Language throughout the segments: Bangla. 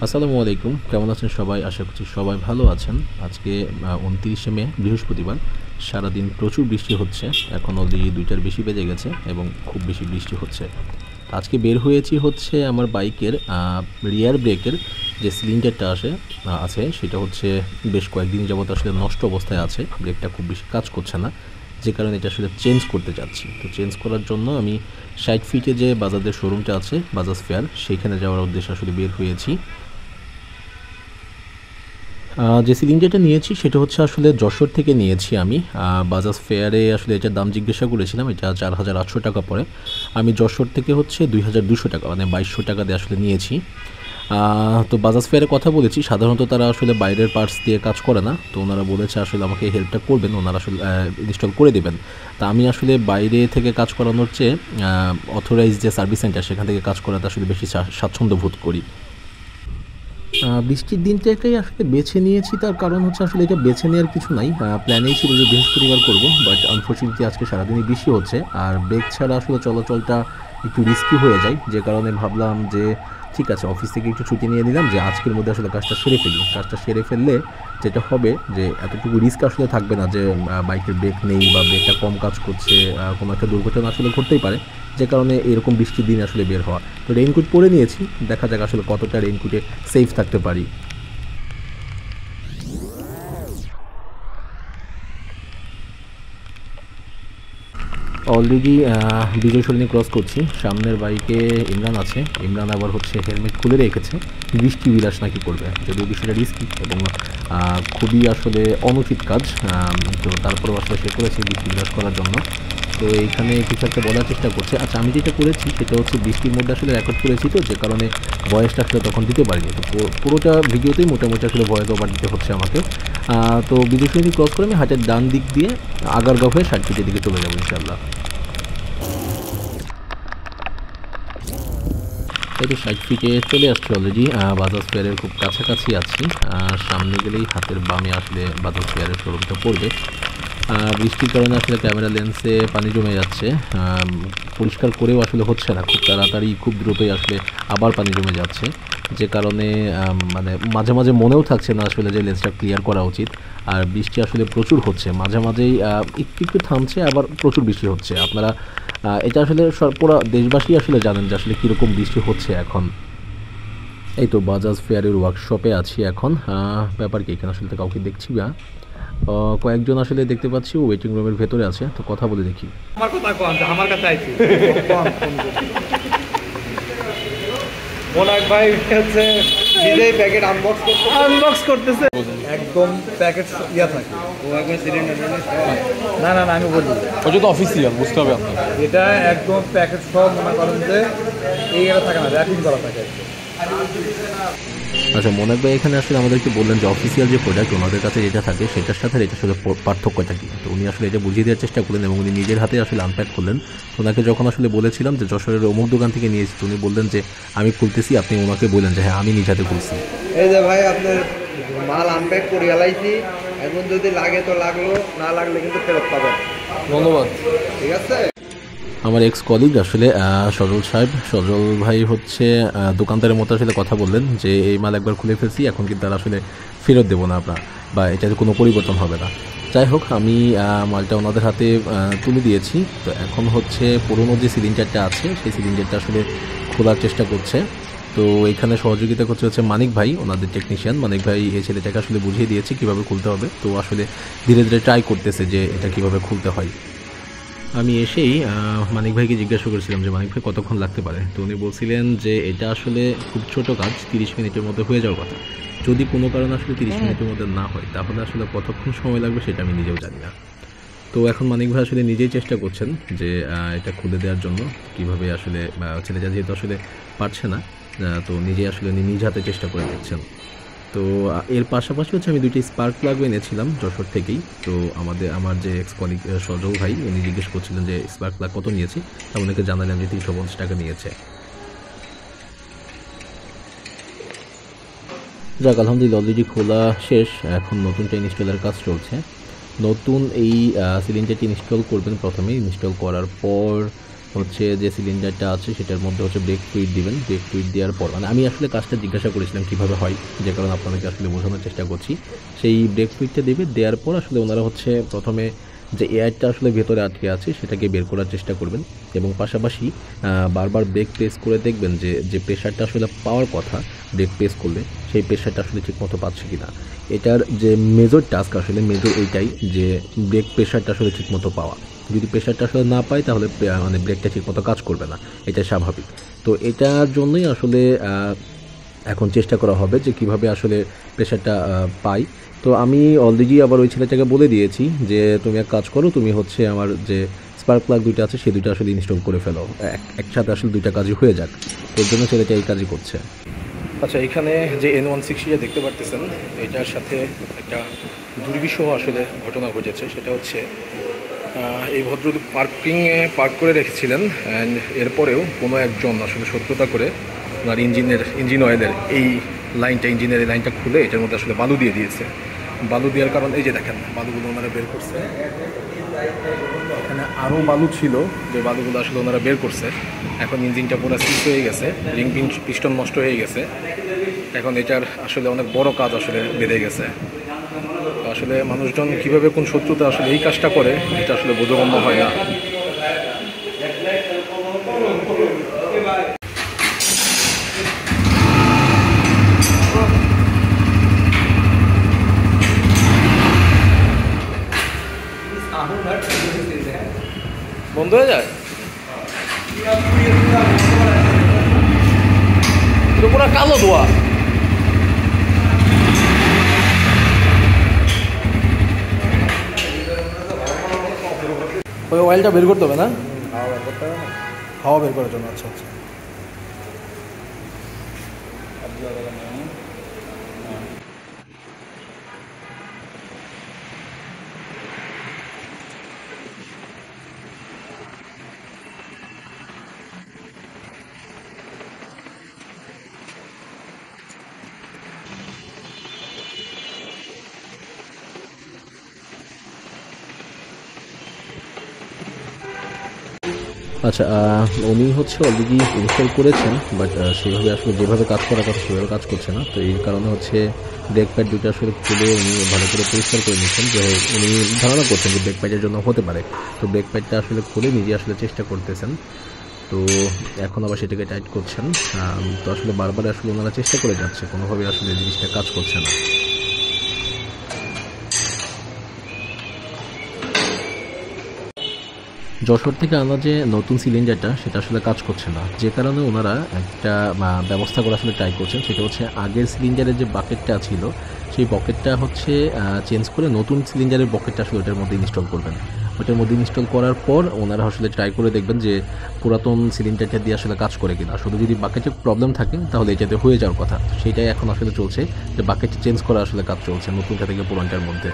আসসালামু আলাইকুম, কেমন আছেন সবাই? আশা করছি সবাই ভালো আছেন। আজকে ২৯শে মে বৃহস্পতিবার। সারাদিন প্রচুর বৃষ্টি হচ্ছে। এখন অলরেডি ২টার বেশি বেজে গেছে এবং খুব বেশি বৃষ্টি হচ্ছে। আজকে বের হয়েছি হচ্ছে আমার বাইকের রিয়ার ব্রেকের যে সিলিন্ডারটা আছে সেটা হচ্ছে বেশ কয়েকদিন যাবত আসলে নষ্ট অবস্থায় আছে। ব্রেকটা খুব বেশি কাজ করছে না, যে কারণে এটা আসলে চেঞ্জ করতে চাচ্ছি। তো চেঞ্জ করার জন্য আমি ৬০ ফিটে যে বাজাজের শোরুমটা আছে, বাজাজ ফেয়ার, সেইখানে যাওয়ার উদ্দেশ্যে আসলে বের হয়েছি। যে সিলিন্ডারটা নিয়েছি সেটা হচ্ছে আসলে যশোর থেকে নিয়েছি আমি। বাজাজ ফেয়ারে আসলে এটার দাম জিজ্ঞাসা করেছিলাম, এটা ৪,৮০০ টাকা পড়ে। আমি যশোর থেকে হচ্ছে ২,২০০ টাকা মানে ২২০০ টাকা দিয়ে আসলে নিয়েছি। তো বাজাজ ফেয়ারে কথা বলেছি, সাধারণত তারা আসলে বাইরের পার্টস দিয়ে কাজ করে না। তো ওনারা বলেছে আসলে আমাকে হেল্পটা করবেন, ওনারা আসলে ইনস্টল করে দেবেন। তা আমি আসলে বাইরে থেকে কাজ করানোর চেয়ে অথরাইজ যে সার্ভিস সেন্টার সেখান থেকে কাজ করাতে আসলে বেশি স্বাচ্ছন্দ্য বোধ করি। বৃষ্টির দিনটাকেই আসলে বেছে নিয়েছি, তার কারণ হচ্ছে আসলে এটা বেছে নেওয়ার কিছু নাই। প্ল্যানেই ছিল যে বৃহস্পতিবার করব, বাট আনফর্চুনেটলি আজকে সারাদিনই বৃষ্টি হচ্ছে আর ব্রেক ছাড়া আসলে চলাচলটা একটু রিস্কি হয়ে যায়। যে কারণে ভাবলাম যে ঠিক আছে, অফিস থেকে একটু ছুটি নিয়ে নিলাম, যে আজকের মধ্যে আসলে কাজটা সেরে ফেললে যেটা হবে যে এতটুকু রিস্ক আসলে থাকবে না, যে বাইকের ব্রেক নেই বা ব্রেকটা কম কাজ করছে, কোনো একটা দুর্ঘটনা আসলে ঘটতেই পারে। যে কারণে এরকম বৃষ্টির দিন আসলে বের হওয়া। তো রেইনকোট পরে নিয়েছি, দেখা যাক আসলে কতটা রেইনকোটে সেফ থাকতে পারি। অলরেডি বিজয় সরণি ক্রস করছি, সামনের বাইকে ইমরান আছে। ইমরান আবার হচ্ছে হেলমেট খুলে রেখেছে, বৃষ্টি বিলাস নাকি করবে, যদিও বিষয়টা রিস্কি এবং খুবই আসলে অনুচিত কাজ। তো তারপরেও আসলে সে করেছে বৃষ্টি বিলাস করার জন্য। তো এইখানে কিছু একটা বলার চেষ্টা করছে। আচ্ছা, আমি যেটা করেছি সেটা হচ্ছে বৃষ্টির মধ্যে আসলে রেকর্ড করেছি, তো যে কারণে ভয়েসটা আসলে তখন দিতে পারিনি। তো পুরোটা ভিডিওতেই মোটামুটি আসলে ভয়েস ওভার দিতে হচ্ছে আমাকে। তো বিজয় সরণি ক্রস করে আমি হাতের ডান দিক দিয়ে আগারগাঁও হয়ে ৬০ ফিটের দিকে চলে যাবো ইনশাল্লাহ। এই তো ৬০ ফিটে চলে আসছি অলরেডি, বাজাজ ফেয়ারের খুব কাছাকাছি আছি। সামনে গেলেই হাতের বামে আসলে বাজাজ ফেয়ারের শোরুমটা পড়বে। বৃষ্টির কারণে আসলে ক্যামেরা লেন্সে পানি জমে যাচ্ছে, পরিষ্কার করেও আসলে হচ্ছে না, খুব তাড়াতাড়ি খুব দ্রুতই আসলে আবার পানি জমে যাচ্ছে। যে কারণে মানে মাঝে মাঝে মনেও থাকছে না আসলে যে লেন্সটা ক্লিয়ার করা উচিত। আর বৃষ্টি আসলে প্রচুর হচ্ছে, মাঝে মাঝেই একটু একটু থামছে, আবার প্রচুর বৃষ্টি হচ্ছে। আপনারা এটা আসলে পুরো দেশবাসী আসলে জানেন যে আসলে কীরকম বৃষ্টি হচ্ছে এখন। এই তো বাজাজ ফেয়ারের ওয়ার্কশপে আছি এখন। ব্যাপার কি, এখানে আসলে তো কাউকে দেখছি না। কয়েকজন আসলে দেখতে পাচ্ছি ওয়েটিং রুমের ভেতরে আছে, তো কথা বলে দেখি। আমার কথা কোন আমার কাছে আইছি মোনাক ভাই হচ্ছে নিজেই প্যাকেট আনবক্স করতেছে একদম প্যাকেট ইয়া থাকে ও একবার সিলিন্ডার না না না আমি বলি ওটা তো অফিসিয়াল, বুঝতে হবে আপনার। এটা একদম প্যাকেট সব মনে করেন যে এই এটা থাকে না, র্যাপিং করা থাকে। আচ্ছা, মোনাক ভাই এখানে আসলে আমাদেরকে বললেন যে অফিসিয়াল যে প্রোডাক্ট ওনাদের কাছে যেটা থাকে সেটার সাথে এটার সাথে পার্থক্যটা কী। তো উনি আসলে এটা বুঝিয়ে দেওয়ার চেষ্টা করলেন এবং উনি নিজের হাতে আসলে আনপ্যাক করলেন। ওনাকে যখন আসলে বলেছিলাম যে যশোরের অমুক দোকান থেকে নিয়েছি, উনি বললেন যে আমি খুলতেছি, আপনি ওনাকে বললেন যে হ্যাঁ আমি নিজ হাতে খুলছি। এই যে ভাই আপনার মাল আনপ্যাক করে এলাইছি, এখন যদি লাগে তো লাগলো, না লাগলে কিন্তু ফেরত পাবেন। ধন্যবাদ। ঠিক আছে। আমার এক্স কলিগ আসলে সজল ভাই হচ্ছে দোকানদারের মতো আসলে কথা বললেন যে এই মাল একবার খুলে ফেলছি, এখন কিন্তু আর আসলে ফেরত দেবো না আমরা, বা এটাতে কোনো পরিবর্তন হবে না। যাই হোক, আমি মালটা ওনাদের হাতে তুলে দিয়েছি। তো এখন হচ্ছে পুরোনো যে সিলিন্ডারটা আছে সেই সিলিন্ডারটা আসলে খোলার চেষ্টা করছে। তো এখানে সহযোগিতা করছে হচ্ছে মানিক ভাই, ওনাদের টেকনিশিয়ান। মানিক ভাই এই ছেলেটাকে আসলে বুঝিয়ে দিয়েছে কীভাবে খুলতে হবে। তো আসলে ধীরে ধীরে ট্রাই করতেছে যে এটা কীভাবে খুলতে হয়। আমি এসেই মানিক ভাইকে জিজ্ঞাসা করেছিলাম যে মানিক ভাই কতক্ষণ লাগতে পারে। তো উনি বলছিলেন যে এটা আসলে খুব ছোট কাজ, 30 মিনিটের মধ্যে হয়ে যাওয়ার কথা। যদি কোনো কারণে আসলে 30 মিনিটের মধ্যে না হয় তাহলে আসলে কতক্ষণ সময় লাগবে সেটা আমি নিজেও জানি না। তো এখন মানিক ভাই আসলে নিজেই চেষ্টা করছেন যে এটা খুলে দেওয়ার জন্য, কীভাবে আসলে ছেলেটা যেহেতু আসলে পারছে না, তো নিজেই আসলে নিজ হাতে চেষ্টা করে দেখছেন। তো এর পাশাপাশি হচ্ছে আমি 2টি স্পার্ক প্লাগ এনেছিলাম যশোর থেকেই। তো আমার যে এক্স কলিগ সজল ভাই, উনি জিজ্ঞেস করছিলেন যে স্পার্ক প্লাগ কত নিয়েছি, তা ওনাকে জানালাম যে 350 টাকা নিয়েছে। যাক, আলহামদুলিল্লাহ অলরেডি খোলা শেষ। এখন নতুনটা ইনস্টলের কাজ চলছে। নতুন এই সিলিন্ডারটি ইনস্টল করবেন। প্রথমে ইনস্টল করার পর হচ্ছে যে সিলিন্ডারটা আছে সেটার মধ্যে হচ্ছে ব্রেক ফ্লুইড দিবেন। ব্রেক ফ্লুইড দেওয়ার পর মানে আমি আসলে কাজটা জিজ্ঞাসা করেছিলাম কীভাবে হয়, যে কারণে আপনাদেরকে আসলে বোঝানোর চেষ্টা করছি। সেই ব্রেক ফ্লুইডটা দেবে, দেওয়ার পর আসলে ওনারা হচ্ছে প্রথমে যে এয়ারটা আসলে ভেতরে আটকে আছে সেটাকে বের করার চেষ্টা করবেন এবং পাশাপাশি বারবার ব্রেক প্রেস করে দেখবেন যে প্রেশারটা আসলে পাওয়ার কথা ব্রেক প্রেস করলে সেই প্রেশারটা আসলে ঠিকমতো পাচ্ছে কি না। এটার যে মেজর টাস্ক আসলে মেজর এইটাই যে ব্রেক প্রেশারটা আসলে ঠিকমতো পাওয়া। যদি প্রেশারটা আসলে না পায় তাহলে মানে ব্রেকটা ঠিকমতো কাজ করবে না, এটা স্বাভাবিক। তো এটার জন্যই আসলে এখন চেষ্টা করা হবে যে কিভাবে আসলে প্রেশারটা পাই। তো আমি অলরেডি আবার ওই ছেলেটাকে বলে দিয়েছি যে তুমি এক কাজ করো, তুমি হচ্ছে আমার যে স্পার্ক প্লাগ দুইটা আছে সেই দুইটা আসলে ইনস্টল করে ফেলো, একসাথে আসলে দুইটা কাজই হয়ে যাক। এর জন্য ছেলেটা এই কাজই করছে। আচ্ছা, এখানে যে N160 দেখতে পারতেছেন এটার সাথে একটা দুর্বিষহ আসলে ঘটনা ঘটেছে। সেটা হচ্ছে এই ভদ্রলোক পার্কিংয়ে পার্ক করে রেখেছিলেন অ্যান্ড এরপরেও কোনো একজন আসলে শত্রুতা করে ওনার ইঞ্জিন অয়েলের এই লাইনটা, ইঞ্জিনের এই লাইনটা খুলে এটার মধ্যে আসলে বালু দিয়ে দিয়েছে। বালু দেওয়ার কারণে এই যে দেখেন বালুগুলো ওনারা বের করছে, এখানে আরও বালু ছিল যে বালুগুলো আসলে ওনারা বের করছে। এখন ইঞ্জিনটা পুরো সিজ হয়ে গেছে, রিং পিস্টন নষ্ট হয়ে গেছে। এখন এটার আসলে অনেক বড় কাজ আসলে বেড়ে গেছে। আসলে মানুষজন কীভাবে কোন শত্রুতা আসলে এই কাজটা করে এটা আসলে বোধগম্য হয় না। বন্ধ হয়ে যায় পুরো কালো ধোয়া। ওই অয়েলটা বের করতে হবে না, হাওয়া বের করার জন্য। আচ্ছা আচ্ছা, আচ্ছা উনি হচ্ছে অলরেডি ইনস্টল করেছেন, বাট সেভাবে আসলে যেভাবে কাজ করার কথা সেভাবে কাজ করছে না। তো এই কারণে হচ্ছে ব্রেক প্যাড দুটো আসলে খুলে উনি ভালো করে পরিষ্কার করে নিচ্ছেন, যে উনি ধারণা করছেন যে ব্রেক প্যাডের জন্য হতে পারে। তো ব্রেক প্যাডটা আসলে খুলে নিজে আসলে চেষ্টা করতেছেন। তো এখন আবার সেটাকে টাইট করছেন। তো আসলে বারবার আসলে ওনারা চেষ্টা করে যাচ্ছে, কোনোভাবে আসলে জিনিসটা কাজ করছে না। যশোর থেকে আনা যে নতুন সিলিন্ডারটা সেটা আসলে কাজ করছে না, যে কারণে ওনারা একটা ব্যবস্থা করে আসলে ট্রাই করছেন। সেটা হচ্ছে আগের সিলিন্ডারের যে বাকেটটা ছিল সেই বকেটটা হচ্ছে চেঞ্জ করে নতুন সিলিন্ডারের বকেটটা আসলে ওটার মধ্যে ইনস্টল করবেন। ওটার মধ্যে ইনস্টল করার পর ওনারা আসলে ট্রাই করে দেখবেন যে পুরাতন সিলিন্ডারটা দিয়ে আসলে কাজ করে কিনা। শুধু যদি বাকেটে প্রবলেম থাকে তাহলে এটাতে হয়ে যাওয়ার কথা, সেটাই এখন আসলে চলছে, যে বাকেটটা চেঞ্জ করা আসলে কাজ চলছে নতুনটা থেকে পুরানটার মধ্যে।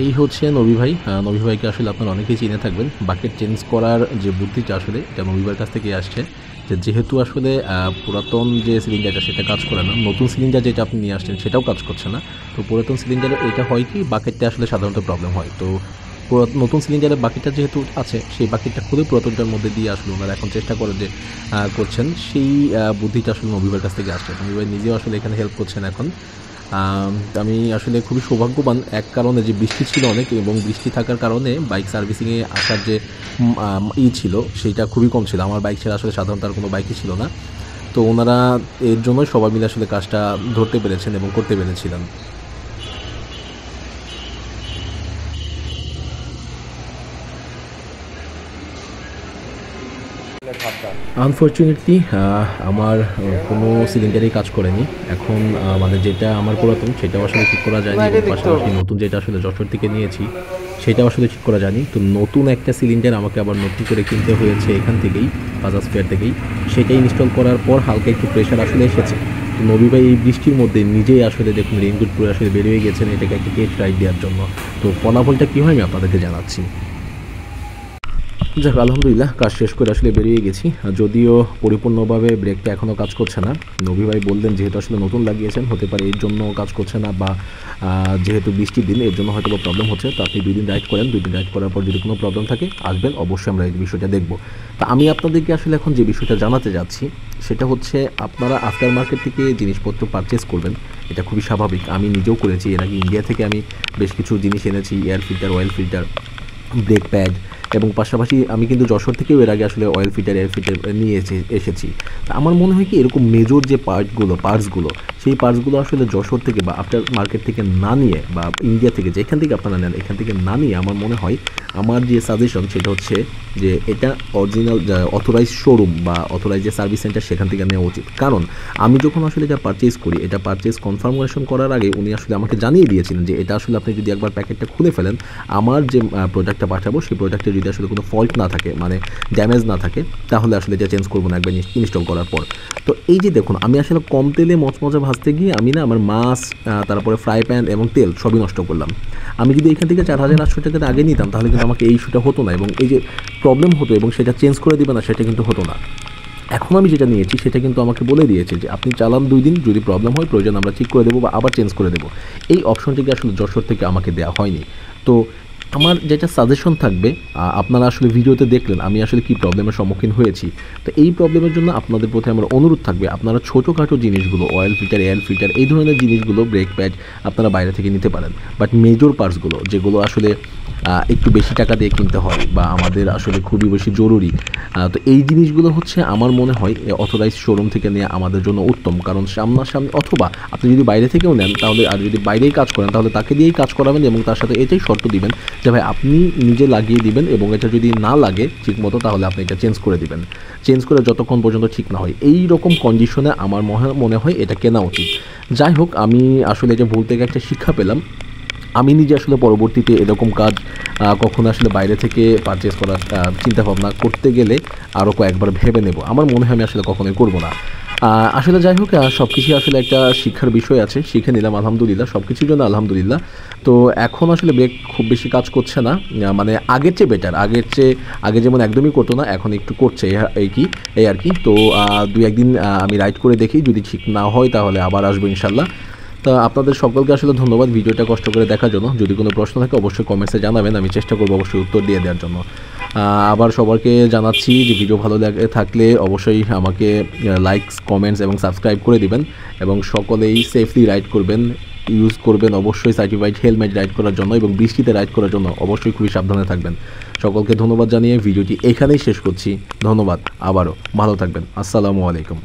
এই হচ্ছে নবী ভাই। নবী ভাইকে আসলে আপনারা অনেকেই চিনে থাকবেন। বাকেট চেঞ্জ করার যে বুদ্ধিটা আসলে এটা নবী ভাইয়ের কাছ থেকে আসছে, যেহেতু আসলে পুরাতন যে সিলিন্ডারটা সেটা কাজ করে না, নতুন সিলিন্ডার যেটা আপনি নিয়ে আসছেন সেটাও কাজ করছে না। তো পুরাতন সিলিন্ডারে এটা হয় কি, বাকেটটা আসলে সাধারণত প্রবলেম হয়। তো নতুন সিলিন্ডারের বাকিটা যেহেতু আছে সেই বাকিটা খুলে পুরাতনটার মধ্যে দিয়ে আসলে ওনারা এখন চেষ্টা করে যে করছেন, সেই বুদ্ধিটা আসলে নবী ভাইয়ের কাছ থেকে আসছে। নবী ভাই নিজেও আসলে এখানে হেল্প করছেন এখন। আমি আসলে খুবই সৌভাগ্যবান এক কারণে, যে বৃষ্টি ছিল অনেক এবং বৃষ্টি থাকার কারণে বাইক সার্ভিসিংয়ে আসার যে ছিল সেইটা খুবই কম ছিল। আমার বাইক ছাড়া আসলে সাধারণত আর কোনো বাইকই ছিল না। তো ওনারা এর জন্য সবাই মিলে আসলে কাজটা ধরতে পেরেছেন এবং করতে পেরেছিলেন। আনফর্চুনেটলি আমার কোনো সিলিন্ডারেই কাজ করেনি। এখন মানে যেটা আমার পুরাতন সেটাও আসলে ঠিক করা যায়নি, এবং পাশাপাশি নতুন যেটা আসলে যশোর থেকে নিয়েছি সেটাও আসলে ঠিক করা যায়নি। তো নতুন একটা সিলিন্ডার আমাকে আবার নতুন করে কিনতে হয়েছে এখান থেকেই, বাজাজ ফেয়ার থেকেই। সেটাই ইনস্টল করার পর হালকা একটু প্রেশার আসলে এসেছে। তো নবী ভাই এই বৃষ্টির মধ্যে নিজেই আসলে দেখুন রেইনকোট পরে আসলে বেরিয়ে গেছেন এটাকে একটা টেস্ট রাইড দেওয়ার জন্য। তো ফলাফলটা কী হয় আমি আপনাদেরকে জানাচ্ছি। যাক আলহামদুলিল্লাহ কাজ শেষ করে আসলে বেরিয়ে গেছি, যদিও পরিপূর্ণভাবে ব্রেকটা এখনও কাজ করছে না। নবী ভাই বললেন যেহেতু আসলে নতুন লাগিয়েছেন হতে পারে এর জন্য কাজ করছে না, বা যেহেতু বৃষ্টির দিন এর জন্য হয়তো প্রবলেম হচ্ছে। তো আপনি 2 দিন রাইড করেন, 2 দিন রাইড করার পর যদি কোনো প্রবলেম থাকে আসবেন, অবশ্যই আমরা এই বিষয়টা দেখব। তা আমি আপনাদেরকে আসলে এখন যে বিষয়টা জানাতে যাচ্ছি সেটা হচ্ছে আপনারা আফটার মার্কেট থেকে জিনিসপত্র পারচেস করবেন, এটা খুবই স্বাভাবিক। আমি নিজেও করেছি, এর আগে ইন্ডিয়া থেকে আমি বেশ কিছু জিনিস এনেছি, air filter, oil filter, brake pad, এবং পাশাপাশি আমি কিন্তু যশোর থেকেও এর আগে আসলে অয়েল ফিল্টার, এয়ার ফিল্টার নিয়ে এসেছি। তা আমার মনে হয় কি এরকম মেজর যে পার্টসগুলো সেই পার্টসগুলো আসলে যশোর থেকে বা আফটার মার্কেট থেকে না নিয়ে, বা ইন্ডিয়া থেকে যেখান থেকে আপনারা নেন এখান থেকে না নিয়ে, আমার মনে হয় আমার যে সাজেশন সেটা হচ্ছে যে এটা অরিজিনাল অথরাইজ শোরুম বা অথরাইজ যে সার্ভিস সেন্টার সেখান থেকে নেওয়া উচিত। কারণ আমি যখন আসলে এটা পারচেস করি, এটা পারচেস কনফার্মেশন করার আগে উনি আসলে আমাকে জানিয়ে দিয়েছিলেন যে এটা আসলে আপনি যদি একবার প্যাকেটটা খুলে ফেলেন, আমার যে প্রোডাক্টটা পাঠাবো সেই প্রোডাক্টে যদি আসলে কোনো ফল্ট না থাকে, মানে ড্যামেজ না থাকে, তাহলে আসলে এটা চেঞ্জ করবো না একবার ইনস্টল করার পর। তো এই যে দেখুন, আমি আসলে কম তেলে মচমচা ভাজতে গিয়ে আমি না আমার মাছ, তারপরে ফ্রাই প্যান এবং তেল সবই নষ্ট করলাম। আমি যদি এখান থেকে 4800 টাকা আগে নিতাম তাহলে কিন্তু আমাকে এই ইস্যুটা হতো না, এবং এই যে প্রবলেম হতো এবং সেটা চেঞ্জ করে দিবে না সেটা কিন্তু হতো না। এখন আমি যেটা নিয়েছি সেটা কিন্তু আমাকে বলে দিয়েছে যে আপনি চালান 2 দিন, যদি প্রবলেম হয় প্রয়োজন আমরা ঠিক করে দেবো বা আবার চেঞ্জ করে দেবো। এই অপশনটিকে আসলে যশোর থেকে আমাকে দেওয়া হয়নি। তো আমার যেটা সাজেশন থাকবে, আপনারা আসলে ভিডিওতে দেখলেন আমি আসলে কী প্রবলেমের সম্মুখীন হয়েছি। তো এই প্রবলেমের জন্য আপনাদের প্রতি আমার অনুরোধ থাকবে আপনারা ছোটোখাটো জিনিসগুলো, অয়েল ফিল্টার, এয়ার ফিল্টার, এই ধরনের জিনিসগুলো, ব্রেক প্যাড আপনারা বাইরে থেকে নিতে পারেন। বাট মেজর পার্টসগুলো যেগুলো আসলে একটু বেশি টাকা দিয়ে কিনতে হয় বা আমাদের আসলে খুবই বেশি জরুরি, তো এই জিনিসগুলো হচ্ছে আমার মনে হয় অথরাইজ শোরুম থেকে নেওয়া আমাদের জন্য উত্তম। কারণ সামনাসামনি, অথবা আপনি যদি বাইরে থেকেও নেন তাহলে, আর যদি বাইরেই কাজ করেন তাহলে তাকে দিয়েই কাজ করাবেন এবং তার সাথে এটাই শর্ত দিবেন যে ভাই আপনি নিজে লাগিয়ে দিবেন, এবং এটা যদি না লাগে ঠিকমতো তাহলে আপনি এটা চেঞ্জ করে দিবেন। চেঞ্জ করে যতক্ষণ পর্যন্ত ঠিক না হয়, এই রকম কন্ডিশনে আমার মনে হয় এটা কেনা উচিত। যাই হোক, আমি আসলে যে ভুল থেকে একটা শিক্ষা পেলাম। আমি নিজে আসলে পরবর্তীতে এরকম কাজ কখনো আসলে বাইরে থেকে পারচেস করার চিন্তাভাবনা করতে গেলে আরও কয়েকবার ভেবে নেব। আমার মনে হয় আমি আসলে কখনোই করবো না। আসলে যাই হোক, সব কিছুই আসলে একটা শিক্ষার বিষয় আছে, শিখে নিলাম আলহামদুলিল্লাহ, সব কিছুর জন্য আলহামদুলিল্লাহ। তো এখন আসলে ব্রেক খুব বেশি কাজ করছে না, মানে আগের চেয়ে বেটার, আগে যেমন একদমই করতো না এখন একটু করছে, এই আর কি। তো 2-1 দিন আমি রাইড করে দেখি, যদি ঠিক না হয় তাহলে আবার আসবো ইনশাল্লাহ। তা আপনাদের সকলকে আসলে ধন্যবাদ ভিডিওটা কষ্ট করে দেখার জন্য। যদি কোনো প্রশ্ন থাকে অবশ্যই কমেন্টসে জানাবেন, আমি চেষ্টা করবো অবশ্যই উত্তর দিয়ে দেওয়ার জন্য। আবার সবাইকে জানাচ্ছি যে ভিডিও ভালো থাকলে অবশ্যই আমাকে লাইকস, কমেন্টস এবং সাবস্ক্রাইব করে দিবেন, এবং সকলেই সেফলি রাইড করবেন, ইউজ করবেন অবশ্যই সার্টিফাইড হেলমেট রাইড করার জন্য, এবং বৃষ্টিতে রাইড করার জন্য অবশ্যই খুবই সাবধানে থাকবেন। সকলকে ধন্যবাদ জানিয়ে ভিডিওটি এখানেই শেষ করছি। ধন্যবাদ, আবারও ভালো থাকবেন। আসসালামু আলাইকুম।